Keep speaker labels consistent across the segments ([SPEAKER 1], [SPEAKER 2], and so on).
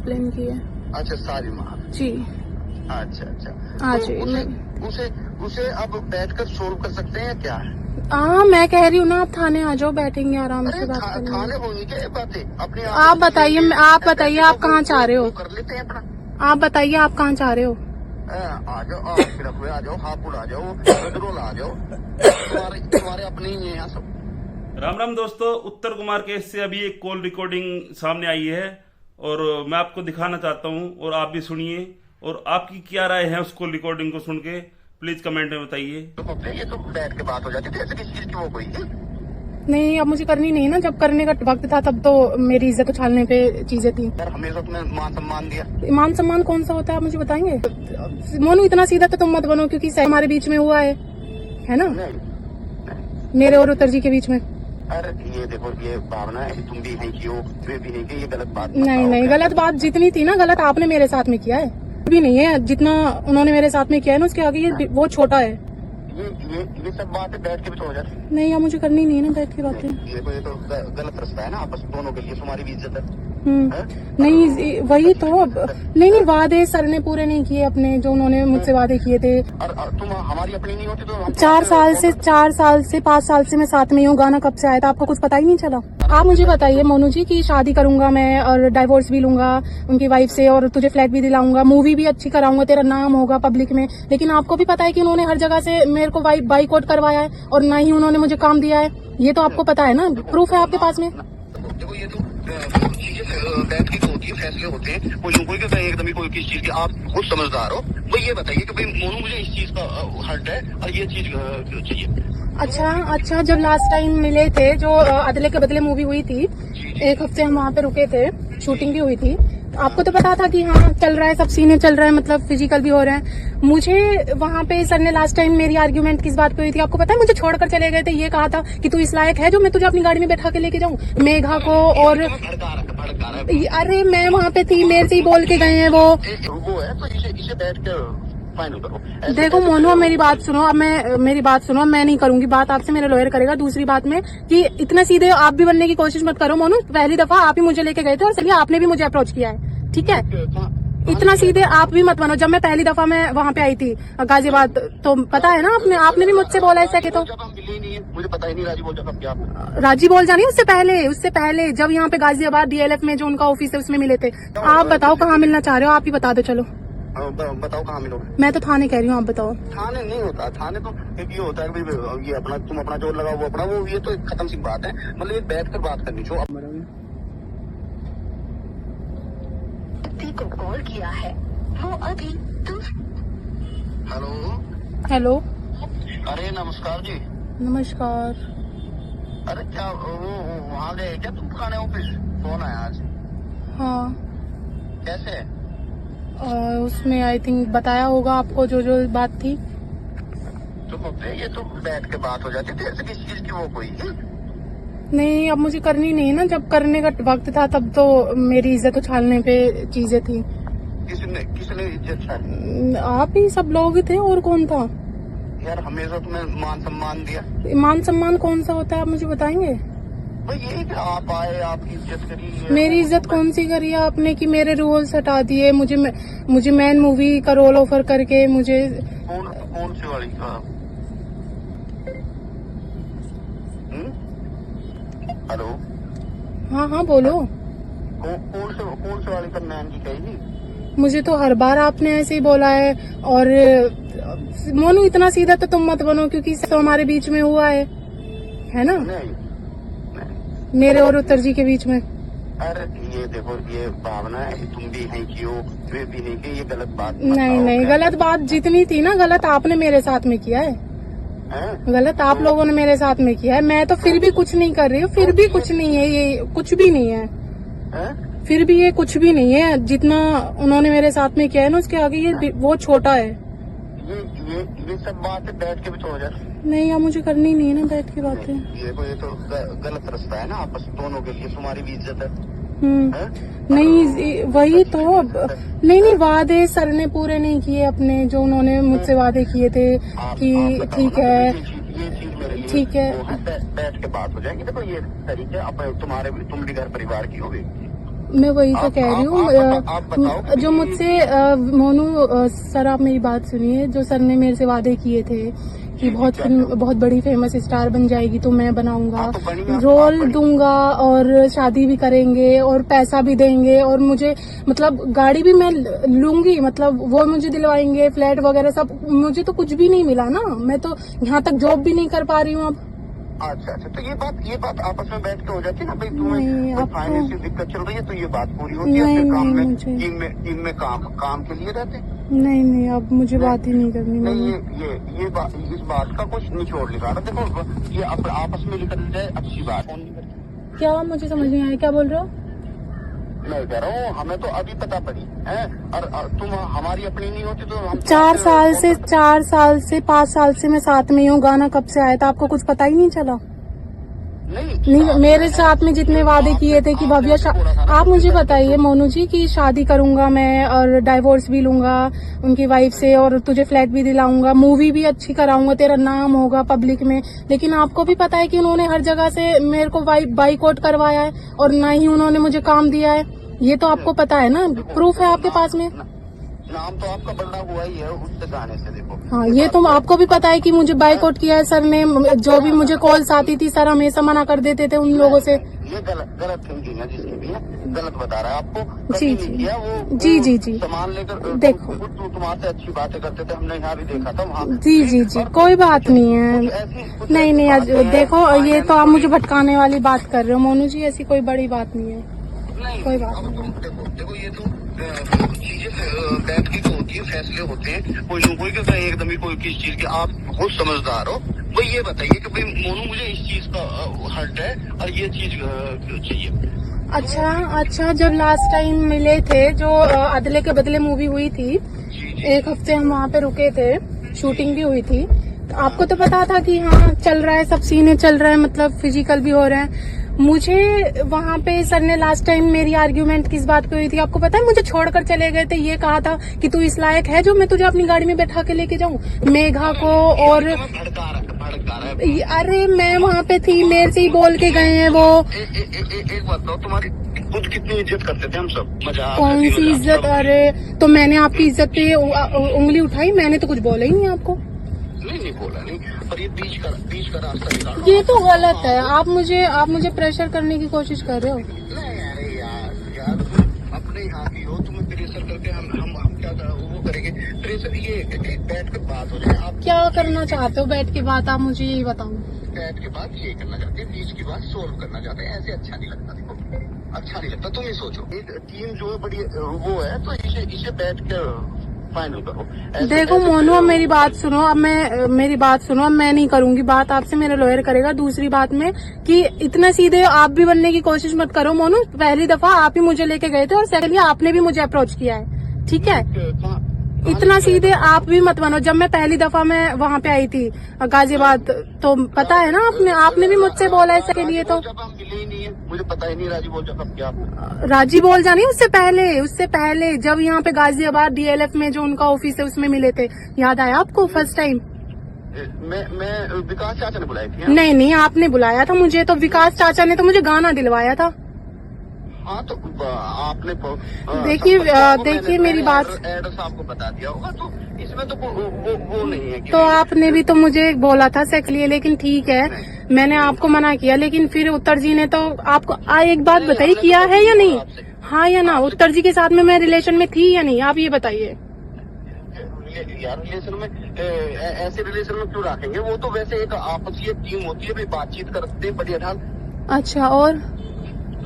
[SPEAKER 1] Complain की है।
[SPEAKER 2] अच्छा सारी माँ
[SPEAKER 1] जी।
[SPEAKER 2] अच्छा अच्छा।
[SPEAKER 1] हाँ
[SPEAKER 2] तो
[SPEAKER 1] जी।
[SPEAKER 2] उसे उसे अब बैठकर सोल्व कर सकते हैं क्या?
[SPEAKER 1] हाँ, मैं कह रही हूँ ना, आप थाने आ जाओ, बैठेंगे आराम से बात
[SPEAKER 2] थाने
[SPEAKER 1] करेंगे।
[SPEAKER 2] होंगी क्या ये बातें अपने
[SPEAKER 1] आप बताइए, आप बताइए आप कहाँ चाह रहे हो?
[SPEAKER 2] कर लेते हैं अपना।
[SPEAKER 1] आप बताइए आप कहाँ चाह रहे हो?
[SPEAKER 2] आ जाओ आ जाओ, हापुड़ आ जाओ, गजरोल आ जाओ, तुम्हारे अपने ही हैं यहाँ सब।
[SPEAKER 3] राम राम दोस्तों, उत्तर कुमार केस से अभी एक कॉल रिकॉर्डिंग सामने आई है और मैं आपको दिखाना चाहता हूं और आप भी सुनिए और आपकी क्या राय है उस कॉल रिकॉर्डिंग को सुन के प्लीज कमेंट में बताइए।
[SPEAKER 2] तो ये तो बैठ के बात हो जाती थी, ऐसे किसी चीज की वो कोई
[SPEAKER 1] नहीं, अब मुझे करनी नहीं ना, जब करने का वक्त था तब तो मेरी इज्जत उछालने पे चीजें थी।
[SPEAKER 2] यार हमेशा तुमने मान सम्मान दिया।
[SPEAKER 1] मान सम्मान कौन सा होता है आप मुझे बताएंगे? मोनू इतना सीधा तो तुम मत बनो, क्योंकि हमारे बीच में हुआ है ना, मेरे और उत्तर जी के बीच में।
[SPEAKER 2] अरे ये देखो, ये भावना है, तुम भी नहीं की हो, वे भी नहीं की, ये गलत बात
[SPEAKER 1] नहीं नहीं, गलत बात जितनी थी ना, गलत आपने मेरे साथ में किया है, भी नहीं है जितना उन्होंने मेरे साथ में किया है ना, उसके आगे ये वो छोटा है।
[SPEAKER 2] ये सब बातें बैठ के भी तो हो जाती।
[SPEAKER 1] नहीं, अब मुझे करनी नहीं है ना बैठ के बातें।
[SPEAKER 2] ये तो गलत रास्ता है ना आपस दोनों के लिए, तुम्हारी भी इज्जत है।
[SPEAKER 1] नहीं वही तो, अब नहीं वादे सर ने पूरे नहीं किए अपने, जो उन्होंने मुझसे वादे किए थे।
[SPEAKER 2] और तुम हमारी अपनी नहीं होती तो
[SPEAKER 1] 4 साल से 5 साल से मैं साथ में हूँ। गाना कब से आया था आपको कुछ पता ही नहीं चला? आप मुझे बताइए मोनू जी कि शादी करूंगा मैं और डाइवोर्स भी लूंगा उनकी वाइफ से, और तुझे फ्लैट भी दिलाऊंगा, मूवी भी अच्छी कराऊंगा, तेरा नाम होगा पब्लिक में। लेकिन आपको भी पता है कि उन्होंने हर जगह से मेरे को बाइकआउट करवाया है और ना ही उन्होंने मुझे काम दिया है। ये तो आपको पता है ना, प्रूफ है आपके पास में।
[SPEAKER 2] देखो ये तो चीजें बैठ के होती है, फैसले होते हैं, कोई क्यों एकदम ही कोई किस चीज की आप खुद समझदार हो, तो ये बताइए कि भाई मोनू मुझे इस चीज का हर्ट है और ये चीज चाहिए।
[SPEAKER 1] अच्छा, जब लास्ट टाइम मिले थे, जो अदले के बदले मूवी हुई थी, 1 हफ्ते हम वहाँ पे रुके थे, शूटिंग भी हुई थी, आपको तो पता था कि हाँ चल रहा है, सब सीने चल रहा है, मतलब फिजिकल भी हो रहा है। मुझे वहाँ पे सर ने लास्ट टाइम मेरी आर्ग्यूमेंट किस बात पे हुई थी आपको पता है? मुझे छोड़कर चले गए थे, ये कहा था कि तू इस लायक है जो मैं तुझे अपनी गाड़ी में बैठा के लेके जाऊँ, मेघा को। और अरे मैं वहाँ पे थी, मेरे से ही बोल के गए हैं वो
[SPEAKER 2] है, तो इसे बैठ कर फाइनल करो।
[SPEAKER 1] देखो मोनू, मेरी बात सुनो, अब मेरी बात सुनो, मैं नहीं करूंगी बात आपसे, मेरा लॉयर करेगा। दूसरी बात में कि इतना सीधे आप भी बनने की कोशिश मत करो मोनू, पहली दफा आप ही मुझे लेके गए थे और सही आपने भी मुझे अप्रोच किया है, ठीक है? इतना सीधे आप भी मत बनो। जब मैं पहली दफा मैं वहाँ पे आई थी गाजियाबाद, तो पता है ना आपने भी मुझसे बोला ऐसा कि, तो
[SPEAKER 2] मुझे पता ही नहीं
[SPEAKER 1] राजी बोल जानी उससे पहले जब यहाँ पे गाजियाबाद DLF में जो उनका ऑफिस है उसमें मिले थे। आप बताओ कहाँ मिलना चाह रहे हो, आप ही बता दो। चलो
[SPEAKER 2] बताओ कहाँ मिलोगे?
[SPEAKER 1] मैं तो थाने कह रही हूँ, आप बताओ।
[SPEAKER 2] थाने नहीं होता, थाने तो ये होता है कि ये अपना तुम अपना जोर लगाओ, वो अपना, वो ये तो खत्म सी बात है। मतलब ये बैठ कर बात करनी चाहिए।
[SPEAKER 4] को कॉल किया है वो अभी
[SPEAKER 1] हेलो।
[SPEAKER 2] अरे नमस्कार जी।
[SPEAKER 1] नमस्कार।
[SPEAKER 2] अरे क्या वो वहाँ गए क्या तुम पुराने ऑफिस? फोन आया आज।
[SPEAKER 1] हाँ।
[SPEAKER 2] कैसे?
[SPEAKER 1] उसमें आई थिंक बताया होगा आपको जो बात थी।
[SPEAKER 2] तो ये तो बैठ के बात हो जाती थी, ऐसे किसी चीज की वो कोई
[SPEAKER 1] नहीं, अब मुझे करनी नहीं है ना, जब करने का वक्त था तब तो मेरी इज्जत उछालने पे चीजें थी।
[SPEAKER 2] किसने इज्जत छाली?
[SPEAKER 1] आप ही सब लोग थे, और कौन था?
[SPEAKER 2] यार हमेशा तुम्हें मान सम्मान दिया।
[SPEAKER 1] मान सम्मान कौन सा होता है आप मुझे बताएंगे?
[SPEAKER 2] भाई यही कि आप आए, आपकी इज्जत करी।
[SPEAKER 1] मेरी इज्जत कौन सी करी है आपने कि मेरे रोल्स हटा दिए, मुझे मैन मूवी का रोल ऑफर करके मुझे।
[SPEAKER 2] कौन सी वाली का? हेलो।
[SPEAKER 1] हाँ बोलो।
[SPEAKER 2] कौन से वाली का मैन की कही?
[SPEAKER 1] मुझे तो हर बार आपने ऐसे ही बोला है। और मोनू इतना सीधा तो तुम मत बनो, क्योंकि तो हमारे बीच में हुआ है ना, मेरे और उत्तर जी के बीच में।
[SPEAKER 2] अरे ये देखो, ये भावना है, तुम भी नहीं की हो, वे भी नहीं की, ये गलत बात
[SPEAKER 1] नहीं, गलत बात जितनी थी ना, गलत आपने मेरे साथ में किया है। गलत आप लोगों ने मेरे साथ में किया है। मैं तो फिर भी कुछ नहीं कर रही हूँ, फिर भी कुछ नहीं है, ये कुछ भी नहीं है, फिर भी ये कुछ भी नहीं है जितना उन्होंने मेरे साथ में किया है ना, उसके आगे ये वो छोटा है।
[SPEAKER 2] ये सब बातें बैठ के भी तो हो जाती।
[SPEAKER 1] नहीं, अब मुझे करनी नहीं है ना बैठ के बातें।
[SPEAKER 2] ये तो गलत रास्ता है ना आपस दोनों के लिए, तुम्हारी भी इज्जत है।
[SPEAKER 1] नहीं वही तो, अब नहीं वादे सर ने पूरे नहीं किए अपने, जो उन्होंने मुझसे वादे किए थे कि ठीक है, ठीक है,
[SPEAKER 2] बैठ के बात हो जाएगी। देखो ये तरीके तुम भी घर परिवार की होगी।
[SPEAKER 1] मैं वही तो कह रही
[SPEAKER 2] आप बताओ
[SPEAKER 1] हूँ जो मुझसे मोनू सर आप मेरी बात सुनिए। जो सर ने मेरे से वादे किए थे कि बहुत बड़ी फेमस स्टार बन जाएगी तो मैं बनाऊंगा,
[SPEAKER 2] हाँ, तो बनिए,
[SPEAKER 1] रोल
[SPEAKER 2] आप
[SPEAKER 1] दूंगा और शादी भी करेंगे और पैसा भी देंगे और मुझे मतलब गाड़ी भी मैं लूंगी, मतलब वो मुझे दिलवाएंगे, फ्लैट वगैरह सब। मुझे तो कुछ भी नहीं मिला ना, मैं तो यहाँ तक जॉब भी नहीं कर पा रही हूँ अब।
[SPEAKER 2] अच्छा, तो ये बात आपस में बैठ के हो जाती है ना भाई,
[SPEAKER 1] नहीं,
[SPEAKER 2] तुम्हें
[SPEAKER 1] आपको-
[SPEAKER 2] फाइनेंशियल दिक्कत चल रही है तो ये बात पूरी होती है।
[SPEAKER 1] नहीं,
[SPEAKER 2] फिर काम
[SPEAKER 1] नहीं,
[SPEAKER 2] में
[SPEAKER 1] मुझे-
[SPEAKER 2] टीम में काम के लिए रहते हैं।
[SPEAKER 1] नहीं अब मुझे बात ही नहीं करनी।
[SPEAKER 2] नहीं,
[SPEAKER 1] मैंने
[SPEAKER 2] ये बात, इस बात का कुछ निचोड़ निकाला। देखो ये आपस में निकल जाए अच्छी बात। कौन नहीं करती?
[SPEAKER 1] क्या मुझे समझ नहीं आया, क्या बोल रहे हो?
[SPEAKER 2] मैं कह रहा हूँ हमें तो अभी पता पड़ी है, और तुम हमारी अपनी नहीं होती तो हम
[SPEAKER 1] 4 साल से 5 साल से मैं साथ में हूँ। गाना कब से आया था आपको कुछ पता ही नहीं चला? नहीं, मेरे साथ में जितने वादे किए थे कि भव्य आप मुझे बताइए मोनू जी कि शादी करूंगा मैं और डाइवोर्स भी लूंगा उनकी वाइफ से और तुझे फ्लैट भी दिलाऊंगा, मूवी भी अच्छी कराऊंगा, तेरा नाम होगा पब्लिक में। लेकिन आपको भी पता है कि उन्होंने हर जगह से मेरे को बाइकआउट करवाया है और ना ही उन्होंने मुझे काम दिया है। ये तो आपको पता है ना, प्रूफ है आपके पास में।
[SPEAKER 2] नाम तो आपका बड़ा हुआ ही है उससे गाने से। देखो
[SPEAKER 1] हाँ, ये तो आपको भी पता है कि मुझे बाइकआउट किया है सर ने। जो भी मुझे कॉल्स आती थी सर हमेशा मना कर देते थे उन लोगों से।
[SPEAKER 2] ये गलत थिंकिंग है जिसकी भी है, गलत बता रहा है आपको।
[SPEAKER 1] जी,
[SPEAKER 2] कभी
[SPEAKER 1] जी।
[SPEAKER 2] नहीं किया वो
[SPEAKER 1] जी।
[SPEAKER 2] सामान लेकर
[SPEAKER 1] देखो।
[SPEAKER 2] तुम्हारे अच्छी बातें करते थे, हमने यहाँ भी देखा था वहाँ।
[SPEAKER 1] जी, कोई बात नहीं है। नहीं आज देखो ये तो आप मुझे भटकाने वाली बात कर रहे हो मोनू जी, ऐसी कोई बड़ी बात नहीं है। कोई बात नहीं।
[SPEAKER 2] देखो ये तो चीजें बैठ की तो होती है, फैसले होते हैं। कोई कहता है एकदम ही कोई किस चीज के, आप खुद समझदार हो। भाई ये बताइए कि भाई मोनू मुझे इस चीज का हर्ट है और ये चीज चाहिए।
[SPEAKER 1] अच्छा जब लास्ट टाइम मिले थे जो अदले के बदले मूवी हुई थी, एक हफ्ते हम वहाँ पे रुके थे, शूटिंग भी हुई थी। तो आपको तो पता था कि हाँ चल रहा है, सब सीने चल रहा है, मतलब फिजिकल भी हो रहा है। मुझे वहाँ पे सर ने लास्ट टाइम मेरी आर्ग्यूमेंट किस बात पे हुई थी आपको पता है? मुझे छोड़कर चले गए थे, ये कहा था कि तू इस लायक है जो मैं तुझे अपनी गाड़ी में बैठा के लेके जाऊं, मेघा को। और
[SPEAKER 2] भड़का रहा है।
[SPEAKER 1] अरे मैं वहाँ पे थी, मेरे से ही बोल के गए हैं वो।
[SPEAKER 2] एक बात बताओ, तुम्हारी खुद कितनी इज्जत करते थे हम सब, मजाक
[SPEAKER 1] कौन सी इज्जत? अरे तो मैंने आपकी इज्जत पे उंगली उठाई? मैंने तो कुछ बोला ही नहीं आपको।
[SPEAKER 2] नहीं बोला नहीं, पर ये बीच का रास्ता निकालो।
[SPEAKER 1] ये तो गलत है। आप मुझे प्रेशर करने की कोशिश कर रहे हो।
[SPEAKER 2] नहीं अरे यार अपने यहाँ की हो, तुम्हें प्रेशर करके हम क्या वो करेंगे? प्रेशर ये बैठ के बात हो जाए। आप
[SPEAKER 1] क्या करना चाहते हो बैठ के बात? आप मुझे यही बताओ।
[SPEAKER 2] बैठ के बात ये करना चाहते हैं, बीच की बात सोल्व करना चाहते हैं। ऐसे अच्छा नहीं लगता। देखो अच्छा नहीं लगता। तुम ही सोचो, एक टीम जो है बड़ी वो है, तो इसे बैठ कर फाइनल करो।
[SPEAKER 1] देखो मोनू अब मेरी बात सुनो। अब मैं नहीं करूंगी बात आपसे, मेरा लॉयर करेगा। दूसरी बात में कि इतना सीधे आप भी बनने की कोशिश मत करो मोनू। पहली दफा आप ही मुझे लेके गए थे और सेकंडली आपने भी मुझे अप्रोच किया है, ठीक है? इतना सीधे आप भी मत बनो। जब मैं पहली दफा मैं वहाँ पे आई थी गाजियाबाद, तो पता है ना आपने भी मुझसे बोला इसके लिए। तो
[SPEAKER 2] जब हम मिले ही नहीं है, मुझे पता ही नहीं राजी बोल जाता क्या।
[SPEAKER 1] राजी बोल जानी उससे पहले जब यहाँ पे गाजियाबाद DLF में जो उनका ऑफिस है उसमें मिले थे, याद आया आपको? फर्स्ट टाइम
[SPEAKER 2] मैं विकास चाचा ने बुलाई थी।
[SPEAKER 1] नहीं आपने बुलाया था मुझे, तो विकास चाचा ने तो मुझे गाना दिलवाया था।
[SPEAKER 2] हाँ तो आपने
[SPEAKER 1] देखिए मेरी बात।
[SPEAKER 2] एड्रेस आपको बता दिया होगा, तो इसमें तो वो नहीं है।
[SPEAKER 1] तो आपने भी तो मुझे बोला था सेक्स लिए, लेकिन ठीक है मैंने आपको मना किया। लेकिन फिर उत्तर जी ने तो आपको एक बात बताइए, किया है या नहीं? हाँ या ना? उत्तर जी के साथ में मैं रिलेशन में थी या नहीं, आप ये बताइए।
[SPEAKER 2] यार रिलेशन में ऐसे रिलेशन में क्यों रखेंगे? वो तो वैसे एक आपसी टीम होती है, बातचीत करते हैं बढ़िया ढंग।
[SPEAKER 1] अच्छा और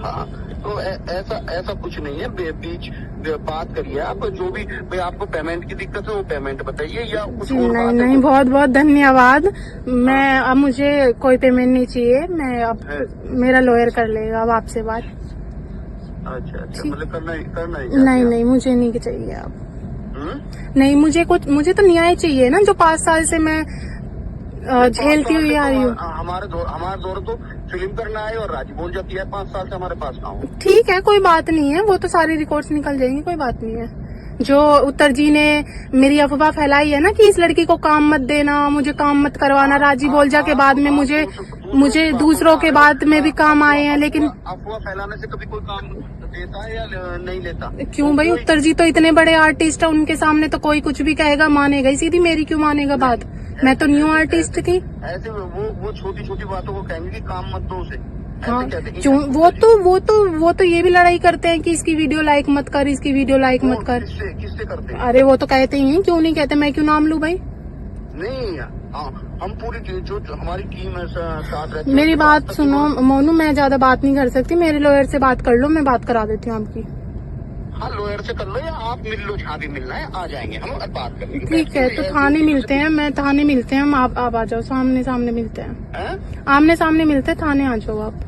[SPEAKER 2] हाँ तो ऐसा कुछ नहीं है। बीच बात करिए आप, जो भी भाई आपको पेमेंट की दिक्कत है वो पेमेंट बताइए, या कुछ और बात है?
[SPEAKER 1] नहीं बहुत धन्यवाद। मैं अब मुझे कोई पेमेंट नहीं चाहिए। मैं अब मेरा लॉयर कर लेगा अब आपसे बात।
[SPEAKER 2] अच्छा मतलब करना ही
[SPEAKER 1] नहीं मुझे नहीं चाहिए अब। नहीं मुझे तो न्याय चाहिए ना, जो 5 साल से मैं झेलती हुई आ रही हूँ।
[SPEAKER 2] हमारे दौर तो फिल्म करना है और राजी बोल जाती है 5 साल से हमारे पास ना हो।
[SPEAKER 1] ठीक है कोई बात नहीं है, वो तो सारी रिकॉर्ड्स निकल जाएंगी, कोई बात नहीं है। जो उत्तर जी ने मेरी अफवाह फैलाई है ना कि इस लड़की को काम मत देना, मुझे काम मत करवाना, राजी बोल जा के बाद में मुझे मुझे दूसरों के बाद में भी काम आए हैं, लेकिन
[SPEAKER 2] अफवाह फैलाने से कभी कोई काम देता है या नहीं लेता?
[SPEAKER 1] क्यों भाई? उत्तर जी तो इतने बड़े आर्टिस्ट है, उनके सामने तो कोई कुछ भी कहेगा मानेगा ही, सीधी मेरी क्यों मानेगा बात? मैं तो न्यू आर्टिस्ट थी।
[SPEAKER 2] ऐसे वो छोटी छोटी बातों को कहेंगे कि काम मत दो उसे,
[SPEAKER 1] हाँ,
[SPEAKER 2] ऐसे कहते हैं।
[SPEAKER 1] क्यों? वो तो ये भी लड़ाई करते हैं कि इसकी वीडियो लाइक मत कर, इसकी वीडियो लाइक मत कर।
[SPEAKER 2] किससे करते हैं?
[SPEAKER 1] अरे वो तो कहते ही हैं, क्यों नहीं कहते? मैं क्यों नाम लूं भाई?
[SPEAKER 2] नहीं, हम पूरी जो हमारी टीम है साथ रहती है।
[SPEAKER 1] मेरी बात सुनो मोनू, मैं ज्यादा बात नहीं कर सकती, मेरे लॉयर से बात कर लो, मैं बात करा देती हूँ आपकी।
[SPEAKER 2] हाँ, लॉयर से कर लो या आप मिल लो, जहाँ भी मिलना है आ जाएंगे हम बात करेंगे।
[SPEAKER 1] ठीक है, तो थाने मिलते हैं, मैं थाने मिलते हैं हम, आप आ जाओ, सामने सामने मिलते हैं,
[SPEAKER 2] हैं?
[SPEAKER 1] आमने सामने मिलते हैं, थाने आ जाओ आप।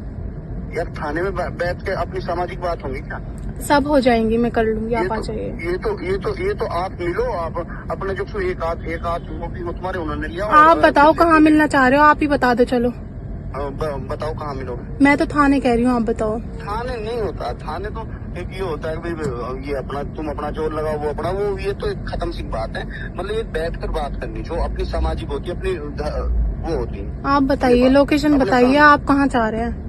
[SPEAKER 2] यार थाने में बैठ के अपनी सामाजिक बात होंगी क्या?
[SPEAKER 1] सब हो जाएंगी, मैं कर लूंगी, आप आ जाइए।
[SPEAKER 2] ये तो आप मिलो, आप अपने जो एक आध वो भी हो तुम्हारे उन्होंने लिया।
[SPEAKER 1] आप बताओ कहाँ मिलना चाह रहे हो, आप ही बता दो। चलो
[SPEAKER 2] बताओ कहाँ मिलोगे?
[SPEAKER 1] मैं तो थाने कह रही हूँ, आप बताओ।
[SPEAKER 2] थाने नहीं होता, थाने तो एक ये होता है कि भाई ये अपना तुम अपना जोर लगाओ, वो अपना वो, ये तो एक खत्म सी बात है। मतलब ये बैठ कर बात करनी जो अपनी सामाजिक होती है, अपनी वो होती है।
[SPEAKER 1] आप बताइए, लोकेशन बताइए, आप कहाँ चाह रहे हैं?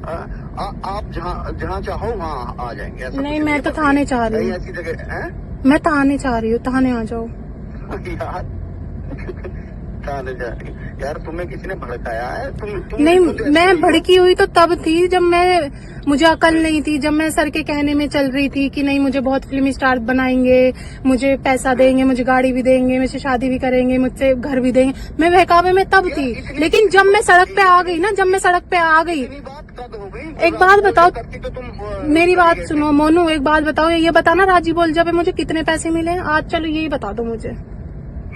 [SPEAKER 2] आप जहाँ चाहो वहाँ आ जाएंगे। ऐसा
[SPEAKER 1] नहीं,
[SPEAKER 2] कुछ
[SPEAKER 1] मैं तो
[SPEAKER 2] है,
[SPEAKER 1] थाने चाह रही
[SPEAKER 2] कहीं
[SPEAKER 1] हूँ,
[SPEAKER 2] ऐसी जगह है?
[SPEAKER 1] मैं थाने चाह रही हूँ, थाने आ जाओ।
[SPEAKER 2] यार थाने जा रही है। यार तुम्हें किसी ने भड़काया है? तुम
[SPEAKER 1] नहीं,
[SPEAKER 2] खुद ऐसी
[SPEAKER 1] मैं
[SPEAKER 2] नहीं हो।
[SPEAKER 1] भड़की हुई तो तब थी जब मुझे अकल नहीं थी, जब मैं सर के कहने में चल रही थी कि नहीं मुझे बहुत फिल्मी स्टार बनाएंगे, मुझे पैसा देंगे, मुझे गाड़ी भी देंगे, मुझसे शादी भी करेंगे, मुझसे घर भी देंगे, मैं बहकावे में तब थी। लेकिन जब मैं सड़क पे आ गई ना, जब मैं सड़क पे आ गई,
[SPEAKER 2] इतनी बात कब हो गई?
[SPEAKER 1] एक बात बताओ,
[SPEAKER 2] करती तो तुम
[SPEAKER 1] मेरी बात सुनो मोनू, एक बात बताओ, ये बताना राजी बोल जब मुझे कितने पैसे मिले आज? चलो यही बता दो मुझे।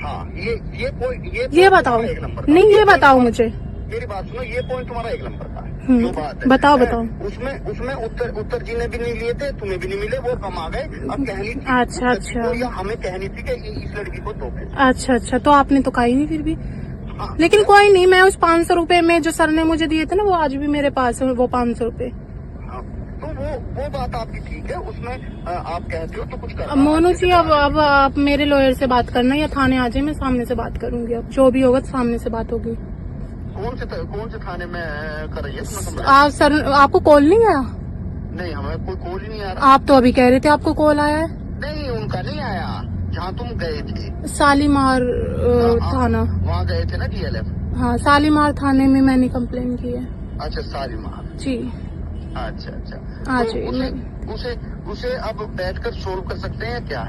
[SPEAKER 2] हाँ, ये पॉइंट
[SPEAKER 1] ये बताओ।
[SPEAKER 2] एक नंबर का।
[SPEAKER 1] नहीं, ये बताओ मुझे।
[SPEAKER 2] मेरी बात सुनो, ये पॉइंट तुम्हारा एक नंबर का है। जो बात है
[SPEAKER 1] बताओ
[SPEAKER 2] है,
[SPEAKER 1] बताओ।
[SPEAKER 2] उसमें उत्तर जी ने भी नहीं लिए थे, तुम्हें भी नहीं मिले, वो कम आ गए। अब कहनी थी
[SPEAKER 1] अच्छा,
[SPEAKER 2] उत्तर जी को,
[SPEAKER 1] अच्छा।
[SPEAKER 2] या हमें कहनी थी कि इस लड़की को दो पैसे।
[SPEAKER 1] अच्छा, तो आपने तो कही नहीं फिर भी।
[SPEAKER 2] हाँ,
[SPEAKER 1] लेकिन कोई नहीं, मैं उस 500 रुपए में जो सर ने मुझे दिए थे ना, वो आज भी मेरे पास है, वो 500 रुपए।
[SPEAKER 2] हाँ, तो वो बात आपकी ठीक है, उसमें आप कहते हो तो कुछ कर।
[SPEAKER 1] मोनू जी, अब आप मेरे लॉयर से बात करना या थाने आ जाए, मैं सामने से बात करूंगी। अब जो भी होगा सामने से बात होगी।
[SPEAKER 2] कौन से थाने में कर रही है?
[SPEAKER 1] आप सर, आपको कॉल नहीं आया?
[SPEAKER 2] नहीं, हमें कोई कॉल ही नहीं आ रहा।
[SPEAKER 1] आप तो अभी कह रहे थे आपको कॉल आया है।
[SPEAKER 2] नहीं, उनका नहीं आया। जहाँ तुम गए थे
[SPEAKER 1] शालीमार थाना।
[SPEAKER 2] वहाँ गए थे ना DLF?
[SPEAKER 1] हाँ, शालीमार थाने में मैंने कंप्लेन की है।
[SPEAKER 2] अच्छा, शालीमार
[SPEAKER 1] जी।
[SPEAKER 2] अच्छा।
[SPEAKER 1] हाँ
[SPEAKER 2] तो
[SPEAKER 1] जी।
[SPEAKER 2] उसे अब बैठकर सोल्व कर सकते हैं क्या?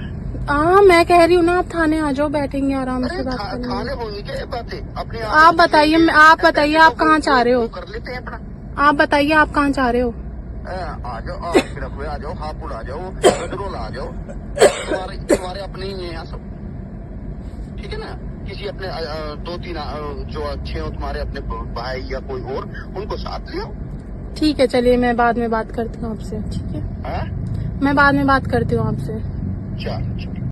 [SPEAKER 1] हाँ, मैं कह रही हूँ ना, आप थाने आ जाओ, बैठेंगे आराम से
[SPEAKER 2] अरे
[SPEAKER 1] बात करेंगे।
[SPEAKER 2] थाने होंगी क्या ये बातें? अपने
[SPEAKER 1] आप बताइए, आप बताइए आप कहाँ चाह रहे हो?
[SPEAKER 2] कर लेते हैं अपना।
[SPEAKER 1] आप बताइए आप कहाँ चाह रहे हो?
[SPEAKER 2] आ जाओ, आ जाओ, हापुड़ आ जाओ, बदरोल आ जाओ, तुम्हारे अपने ही हैं यहाँ सब, ठीक है ना? किसी अपने 2-3 जो अच्छे हो तुम्हारे अपने भाई या कोई और, उनको साथ लियो।
[SPEAKER 1] ठीक है, चलिए मैं बाद में बात करती हूँ आपसे। ठीक है, मैं बाद में बात करती हूँ आपसे।
[SPEAKER 2] चल।